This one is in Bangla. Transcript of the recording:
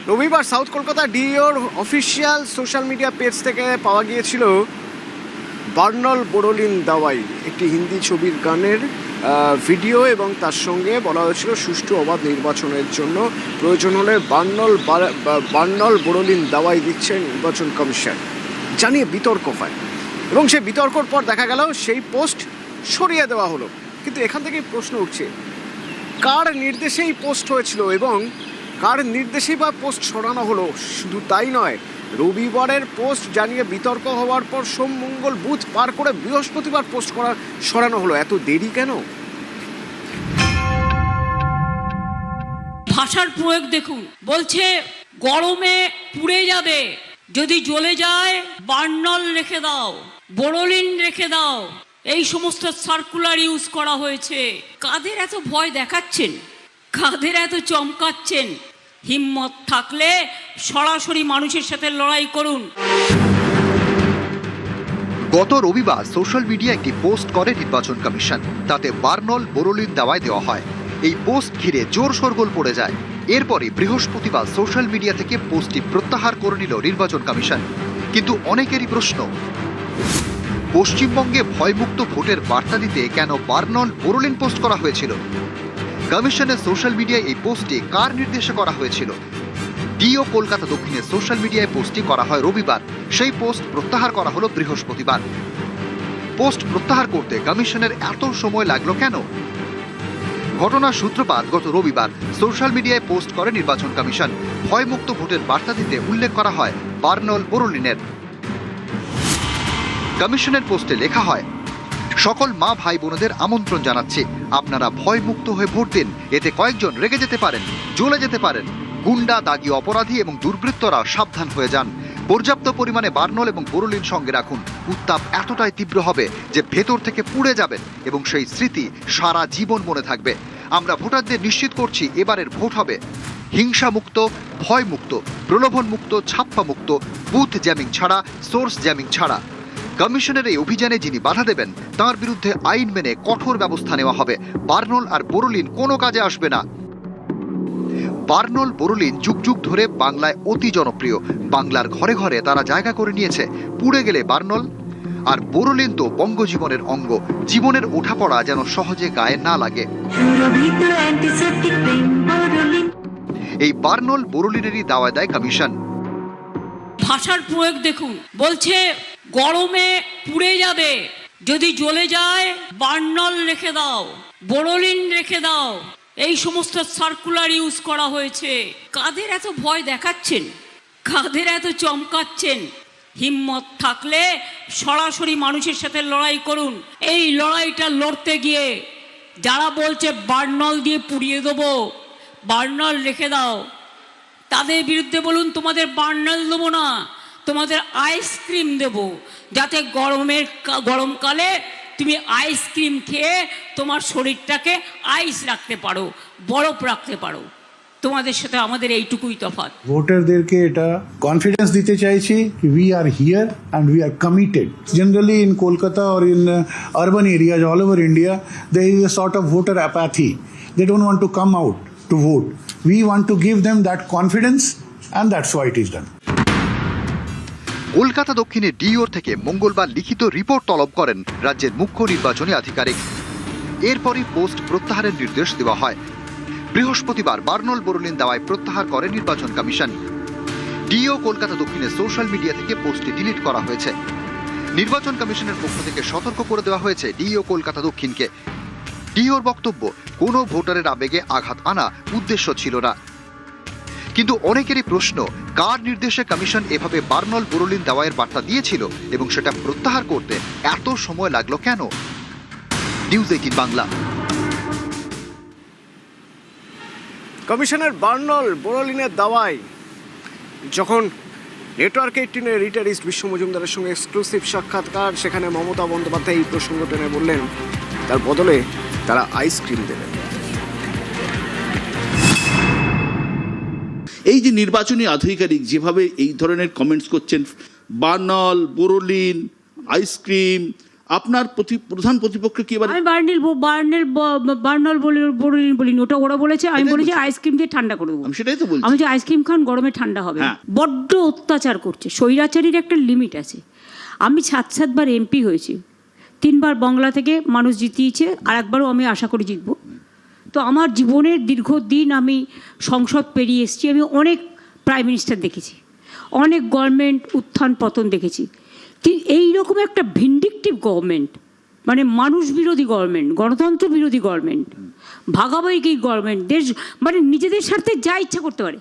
রবিবার সাউথ কলকাতা ডিওর অফিসিয়াল সোশ্যাল মিডিয়া পেজ থেকে পাওয়া গিয়েছিল বার্নল বোরোলিন দাওয়াই, একটি হিন্দি ছবির গানের ভিডিও, এবং তার সঙ্গে বলা হয়েছিল সুষ্ঠু অবাধ নির্বাচনের জন্য প্রয়োজন হলে বার্নল বোরোলিন দাওয়াই দিচ্ছে নির্বাচন কমিশন, জানিয়ে বিতর্ক হয়। এবং সেই বিতর্কর পর দেখা গেল সেই পোস্ট সরিয়ে দেওয়া হলো। কিন্তু এখান থেকে প্রশ্ন উঠছে, কার নির্দেশেই পোস্ট হয়েছিল এবং কার নির্দেশেই বা পোস্ট সরানো হলো? শুধু তাই নয়, রবিবারের পোস্ট জানিয়ে বিতর্ক হওয়ার পর সোম মঙ্গল বুধ পার করে বৃহস্পতিবার পোস্ট সরানো হলো। এত দেরি কেন? ভাষার প্রয়োগ দেখুন, বলছে গরমে পুড়ে যাবে, যদি জ্বলে যায় বার্নল রেখে দাও, বোরোলিন রেখে দাও, এই সমস্ত সার্কুলার ইউজ করা হয়েছে। কাদের এত ভয় দেখাচ্ছেন, কাদের এত চমকাচ্ছেন? হিম্মত থাকলে সরাসরি মানুষের সাথে লড়াই করুন। গত রবিবার সোশ্যাল মিডিয়া একটি পোস্ট করে নির্বাচন কমিশন, তাতে বার্নল বোরোলিন দাওয়াই দেওয়া হয়। এই পোস্ট ঘিরে জোর শোরগোল পড়ে যায়। এরপরে বৃহস্পতিবার সোশ্যাল মিডিয়া থেকে পোস্টটি প্রত্যাহার করে নিল নির্বাচন কমিশন। কিন্তু অনেকেরই প্রশ্ন, পশ্চিমবঙ্গে ভয়মুক্ত ভোটের বার্তা দিতে কেন বার্নল বোরোলিন পোস্ট করা হয়েছিল? কমিশনের সোশ্যাল মিডিয়ায় এই পোস্টটি কার নির্দেশে করা হয়েছিল? ডিও কলকাতা দক্ষিণের সোশ্যাল মিডিয়ায় পোস্টটি করা হয় রবিবার, সেই পোস্ট প্রত্যাহার করা হলো বৃহস্পতিবার। পোস্ট প্রত্যাহার করতে কমিশনের এত সময় লাগলো কেন? ঘটনার সূত্রপাত গত রবিবার সোশ্যাল মিডিয়ায় পোস্ট করে নির্বাচন কমিশন। ভয়মুক্ত ভোটের বার্তা দিতে উল্লেখ করা হয় বার্নল বোরোলিনের। কমিশনের পোস্টে লেখা হয়, সকল মা ভাই বোনদের আমন্ত্রণ জানাচ্ছি, আপনারা ভয়মুক্ত হয়ে ভোট দিন। এতে কয়েকজন রেগে যেতে পারেন, জ্বলে যেতে পারেন। গুন্ডা, দাগি অপরাধী এবং দুর্বৃত্তরা সাবধান হয়ে যান। পর্যাপ্ত পরিমাণে বার্নল এবং বোরোলিন সঙ্গে রাখুন। উত্তাপ এতটাই তীব্র হবে যে ভেতর থেকে পুড়ে যাবেন এবং সেই স্মৃতি সারা জীবন মনে থাকবে। আমরা ভোটারদের নিশ্চিত করছি, এবারের ভোট হবে হিংসামুক্ত, ভয়মুক্ত, প্রলোভনমুক্ত, ছাপ্পামুক্ত, বুথ জ্যামিং ছাড়া, সোর্স জ্যামিং ছাড়া। কমিশনের এই অভিযানে যিনি বাধা দেবেন তার বিরুদ্ধে আইন মেনে কঠোর ব্যবস্থা নেওয়া হবে। বার্নল আর বোরোলিন কোনো কাজে আসবে না। বার্নল বোরোলিন যুগ যুগ ধরে বাংলায় অতি জনপ্রিয়। বাংলার ঘরে ঘরে তারা জায়গা করে নিয়েছে। পুড়ে গেলে বার্নল আর বোরোলিন তো বঙ্গজীবনের অঙ্গ। জীবনের ওঠাপড়া যেন সহজে গায়ে না লাগে। এই বার্নল বোরোলিনেরই দাওয়ায় দেয় কমিশন। ভাষার প্রয়োগ দেখুন, বলছে গরমে পুড়ে যাবে, যদি জ্বলে যায় বার্নল রেখে দাও, বোরোলিন রেখে দাও, এই সমস্ত সার্কুলার ইউজ করা হয়েছে। কাদের এত ভয় দেখাচ্ছেন, কাদের এত চমকাচ্ছেন? হিম্মত থাকলে সরাসরি মানুষের সাথে লড়াই করুন। এই লড়াইটা লড়তে গিয়ে যারা বলছে বার্নল দিয়ে পুড়িয়ে দেবো, বার্নল রেখে দাও, তাদের বিরুদ্ধে বলুন, তোমাদের বার্নল দেবো না, তোমাদের আইসক্রিম দেব, যাতে গরমকালে তুমি আইসক্রিম খেয়ে তোমার শরীরটাকে আইস রাখতে পারো, বরফ রাখতে পারো। তোমাদের সাথে আমাদের এইটুকুই তফাৎ। ভোটারদেরকে এটা কনফিডেন্স দিতে চাইছি, we are here and we are committed. Generally in Kolkata or in urban areas all over India, there is a sort of voter apathy. They don't want to come out to vote. We want to give them that confidence and that's why it is done. Kolkata দক্ষিণের ডিওর থেকে মঙ্গলবার লিখিত রিপোর্ট তলব করেন রাজ্যের মুখ্য নির্বাচনী আধিকারিক। এরপরই পোস্ট প্রত্যাহারের নির্দেশ দেওয়া হয়। বৃহস্পতিবার বার্নল বোরোলিন দাওয়ায় প্রত্যাহার করে নির্বাচন কমিশন। ডিও কলকাতা দক্ষিণের সোশ্যাল মিডিয়া থেকে পোস্টটি ডিলিট করা হয়েছে। নির্বাচন কমিশনের পক্ষ থেকে সতর্ক করে দেওয়া হয়েছে ডিও কলকাতা দক্ষিণকে। ডিওর বক্তব্য, কোনো ভোটারের আবেগে আঘাত আনা উদ্দেশ্য ছিল না। কিন্তু অনেকেরই প্রশ্ন, কার নির্দেশে কমিশন এভাবে বার্নল বোরোলিন দাওয়াইয়ের বার্তা দিয়েছিল এবং সেটা প্রত্যাহার করতে এত সময় লাগলো কেন? নিউজ 18 বাংলা। কমিশনের বার্নল বোরোলিনের দাওয়াই যখন নেটওয়ার্ক 18 রিটারিস্ট বিশ্ব মজুমদারের সঙ্গে এক্সক্লুসিভ সাক্ষাৎকার, সেখানে মমতা বন্দ্যোপাধ্যায় এই প্রসঙ্গ টেনে বললেন তার বদলে তারা আইসক্রিম দেবেন। এই যে নির্বাচনী আধিকারিক যেভাবে এই ধরনের কমেন্টস করছেন, বার্নল, বোরোলিন, আইসক্রিম, আপনার প্রধান প্রতিপক্ষ কি এবার? আমি বার্নল বড়লিন বলিনি, ওটা ওরা বলেছে, আমি বলেছি আইসক্রিম দিয়ে ঠান্ডা করে দেবো। আমি সেটাই তো বলছি। আমি যে আইসক্রিম খান গরমে ঠান্ডা হবে। হ্যাঁ। বড্ড অত্যাচার করছে, স্বৈরাচারীর একটা লিমিট আছে। আমি 7-7বার এমপি হয়েছি, 3বার বাংলা থেকে মানুষ জিতিয়েছে, আর একবারও আমি আশা করি জিতবো। তো আমার জীবনের দীর্ঘদিন আমি সংসদ পেরিয়ে এসেছি, আমি অনেক প্রাইম মিনিস্টার দেখেছি, অনেক গভর্নমেন্ট উত্থান পতন দেখেছি। এইরকম একটা ভিন্ডিকটিভ গভর্নমেন্ট, মানে মানুষ বিরোধী গভর্নমেন্ট, গণতন্ত্র বিরোধী গভর্নমেন্ট, ভাগাভাগি গভর্নমেন্ট, দেশ মানে নিজেদের স্বার্থে যা ইচ্ছা করতে পারে।